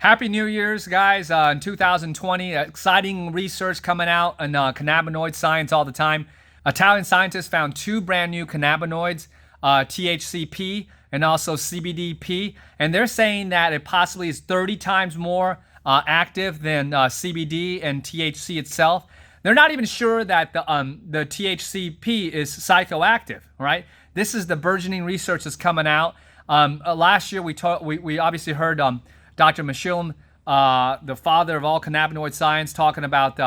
Happy New Year's, guys. In 2020, exciting research coming out in cannabinoid science all the time. Italian scientists found two brand new cannabinoids, THCP and also CBDP, and they're saying that it possibly is 30 times more active than CBD and THC itself. They're not even sure that the THCP is psychoactive, right? This is the burgeoning research that's coming out. Last year, we obviously heard Dr. Mishilm, the father of all cannabinoid science, talking about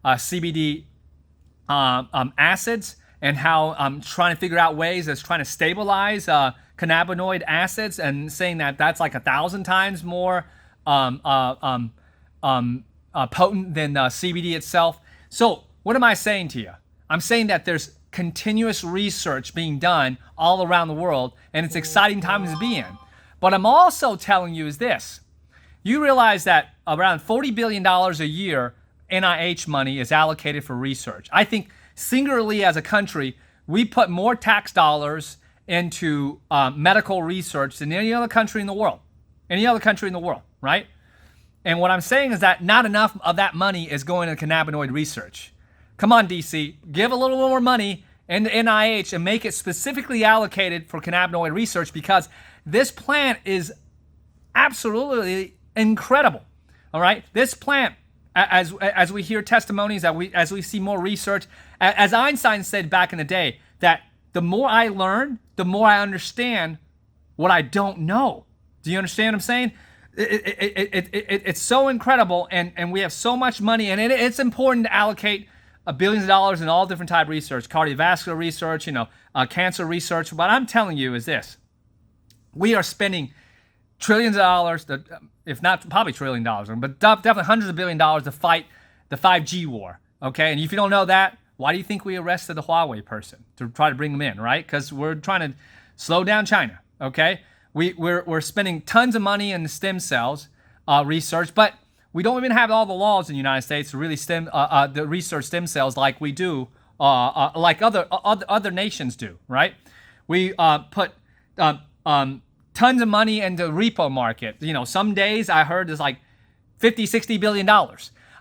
CBD acids and how trying to figure out ways that's trying to stabilize cannabinoid acids, and saying that that's like 1,000 times more potent than CBD itself. So what am I saying to you? I'm saying that there's continuous research being done all around the world, and it's exciting times to be in. But I'm also telling you is this. You realize that around $40 billion a year NIH money is allocated for research. I think singularly as a country, we put more tax dollars into medical research than any other country in the world. Any other country in the world, right? And what I'm saying is that not enough of that money is going to cannabinoid research. Come on, DC, give a little more money in the NIH and make it specifically allocated for cannabinoid research, because this plant is absolutely incredible. All right, this plant, as we hear testimonies, as we see more research, as Einstein said back in the day, that the more I learn, the more I understand what I don't know. Do you understand what I'm saying? It's so incredible, and we have so much money, and it's important to allocate billions of dollars in all different type of research, cardiovascular research, cancer research. What I'm telling you is this: we are spending trillions of dollars, if not probably $1 trillion, but definitely hundreds of billions of dollars to fight the 5G war. Okay, and if you don't know that, why do you think we arrested the Huawei person to try to bring them in? Right? Because we're trying to slow down China. Okay, we're spending tons of money in the stem cells research, but we don't even have all the laws in the United States to really the research stem cells like we do, like other nations do. Right? We put tons of money into the repo market. Some days I heard there's like $50-60 billion.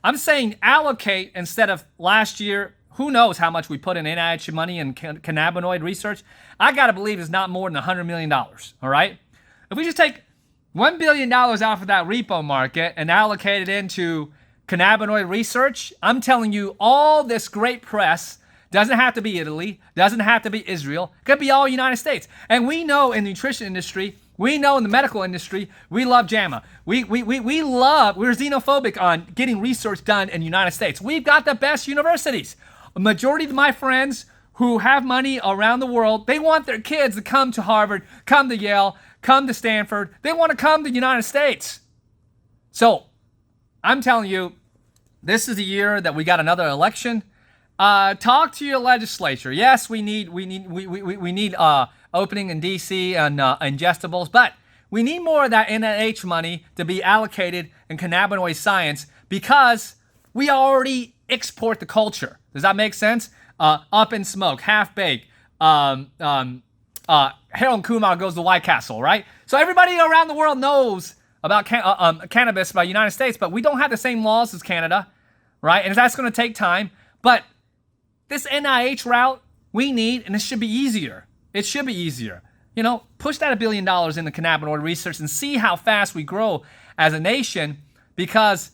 I'm saying allocate, instead of last year, who knows how much we put in NIH money in cannabinoid research. I got to believe it's not more than $100 million, all right? If we just take $1 billion off of that repo market and allocate it into cannabinoid research, I'm telling you, all this great press doesn't have to be Italy, doesn't have to be Israel, it could be all United States. And we know in the nutrition industry, we know in the medical industry, we love JAMA. We're xenophobic on getting research done in the United States. We've got the best universities. A majority of my friends who have money around the world, they want their kids to come to Harvard, come to Yale, come to Stanford. They want to come to the United States. So I'm telling you, this is the year that we got another election. Talk to your legislature. Yes, we need opening in DC and ingestibles, but we need more of that NIH money to be allocated in cannabinoid science, because we already export the culture. Does that make sense? Up in smoke, half baked. Harold and Kumar goes to White Castle, right? So everybody around the world knows about cannabis by the United States, but we don't have the same laws as Canada, right? And that's going to take time. But this NIH route we need, and it should be easier. It should be easier. Push that $1 billion into cannabinoid research and see how fast we grow as a nation, because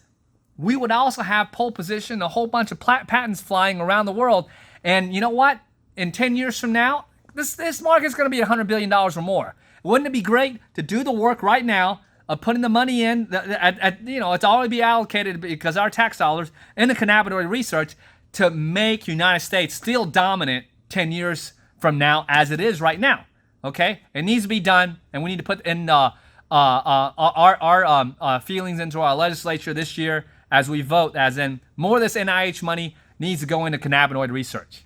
we would also have pole position, a whole bunch of patents flying around the world. And you know what? In 10 years from now, this market's going to be $100 billion or more. Wouldn't it be great to do the work right now of putting the money in? It's already be allocated, because our tax dollars in the cannabinoid research, to make United States still dominant 10 years from now as it is right now. Okay, it needs to be done, and we need to put in our feelings into our legislature this year as we vote, as in more of this NIH money needs to go into cannabinoid research.